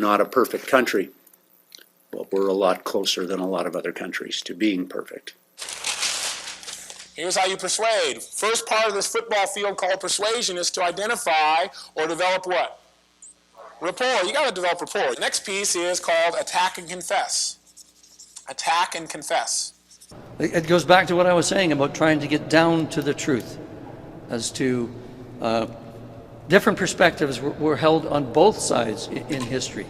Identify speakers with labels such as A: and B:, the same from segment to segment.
A: not a perfect country, but we're a lot closer than a lot of other countries to being perfect.
B: Here's how you persuade. First part of this football field called persuasion is to identify or develop what? Rapport. You got to develop rapport. The next piece is called attack and confess. Attack and confess.
C: It goes back to what I was saying about trying to get down to the truth as to different perspectives were held on both sides in history.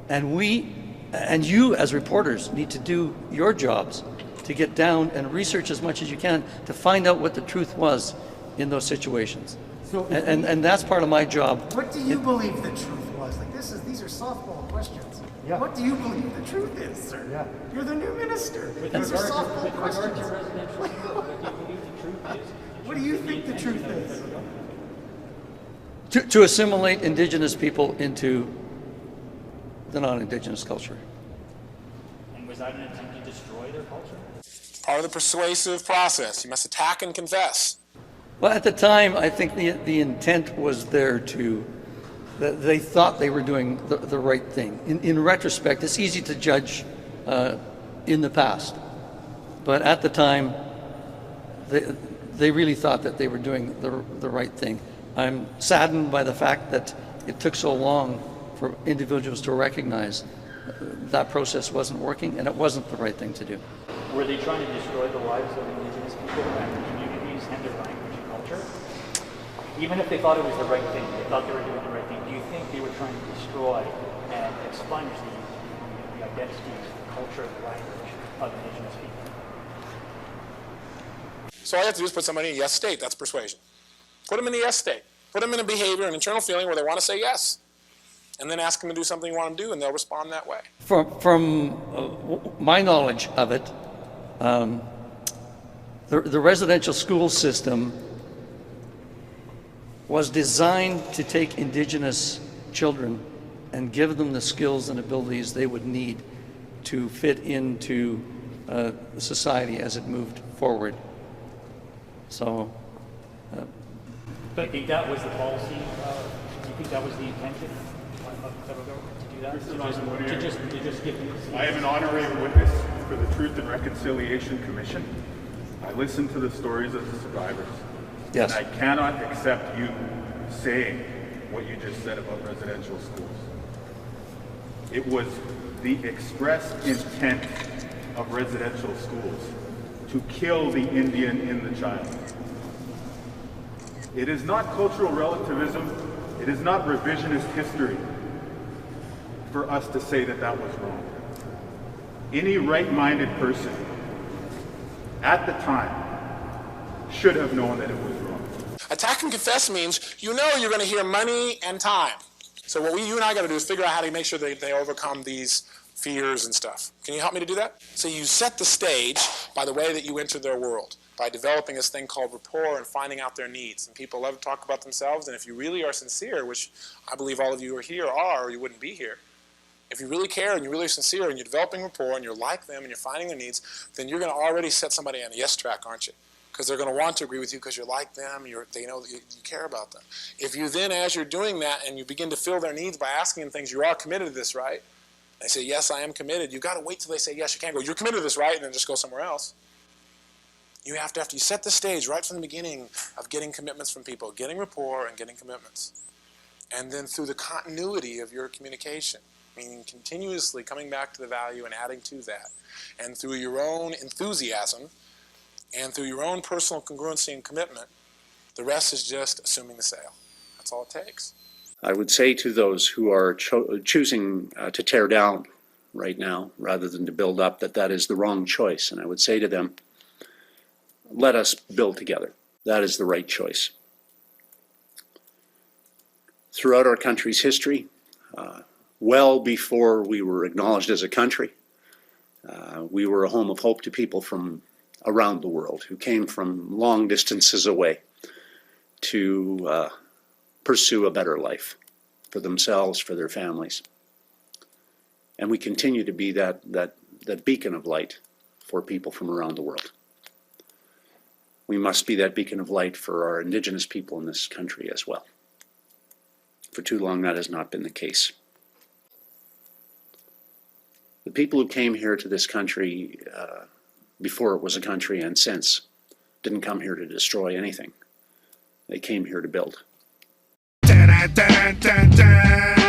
C: And we, and you as reporters, need to do your jobs to get down and research as much as you can to find out what the truth was in those situations. So and that's part of my job.
D: What do you believe the truth was? Like these are softball questions. Yeah. What do you believe the truth is, sir? Yeah. You're the new minister. These are softball questions. What do you think the truth is?
C: To assimilate Indigenous people into the non-Indigenous culture.
E: And was that an attempt to destroy their culture?
B: Part of the persuasive process. You must attack and confess.
C: Well, at the time, I think the intent was there to, they thought they were doing the right thing. In retrospect, it's easy to judge in the past. But at the time, they really thought that they were doing the right thing. I'm saddened by the fact that it took so long for individuals to recognize that process wasn't working and it wasn't the right thing to do.
E: Were they trying to destroy the lives of Indigenous people and their communities and their language and culture? Even if they thought it was the right thing, they thought they were doing the right thing, do you think they were trying to destroy and expunge the identities, the culture, the language of Indigenous people?
B: So all you have to do is put somebody in a yes state. That's persuasion. Put them in a yes state. Put them in a behavior, an internal feeling where they want to say yes. And then ask them to do something you want them to do, and they'll respond that way.
C: From my knowledge of it, the residential school system was designed to take Indigenous children and give them the skills and abilities they would need to fit into society as it moved forward. So,
E: do you think that was the policy? Do you think that was the intention of the federal government to do that? To just give them
F: I am an honorary witness for the Truth and Reconciliation Commission. I listened to the stories of the survivors.
C: yes.
F: And I cannot accept you saying what you just said about residential schools. It was the express intent of residential schools to kill the Indian in the child. It is not cultural relativism, it is not revisionist history for us to say that that was wrong. Any right-minded person at the time should have known that it was wrong.
B: Attack and confess means you know you're going to hear money and time. So what you and I got to do is figure out how to make sure they overcome these fears and stuff. Can you help me to do that? So you set the stage by the way that you enter their world, by developing this thing called rapport and finding out their needs. And people love to talk about themselves, and if you really are sincere, which I believe all of you are here are, or you wouldn't be here, if you really care and you're really sincere and you're developing rapport and you're like them and you're finding their needs, then you're going to already set somebody on a yes track, aren't you? Because they're going to want to agree with you because you're like them, they know that you care about them. If you then, as you're doing that, and you begin to fill their needs by asking them things, you are committed to this, right? They say, yes, I am committed. You've got to wait till they say yes. You can't go, you're committed to this, right? And then just go somewhere else. You have to, after you set the stage right from the beginning of getting commitments from people, getting rapport and getting commitments. And then through the continuity of your communication, meaning continuously coming back to the value and adding to that. And through your own enthusiasm and through your own personal congruency and commitment, the rest is just assuming the sale. That's all it takes.
A: I would say to those who are choosing to tear down right now rather than to build up that is the wrong choice. And I would say to them, let us build together. That is the right choice. Throughout our country's history, well before we were acknowledged as a country, we were a home of hope to people from around the world who came from long distances away to pursue a better life for themselves, for their families. And we continue to be that beacon of light for people from around the world. We must be that beacon of light for our Indigenous people in this country as well. For too long that has not been the case. people who came here to this country before it was a country and since didn't come here to destroy anything. They came here to build.
G: Dun, dun, dun, dun.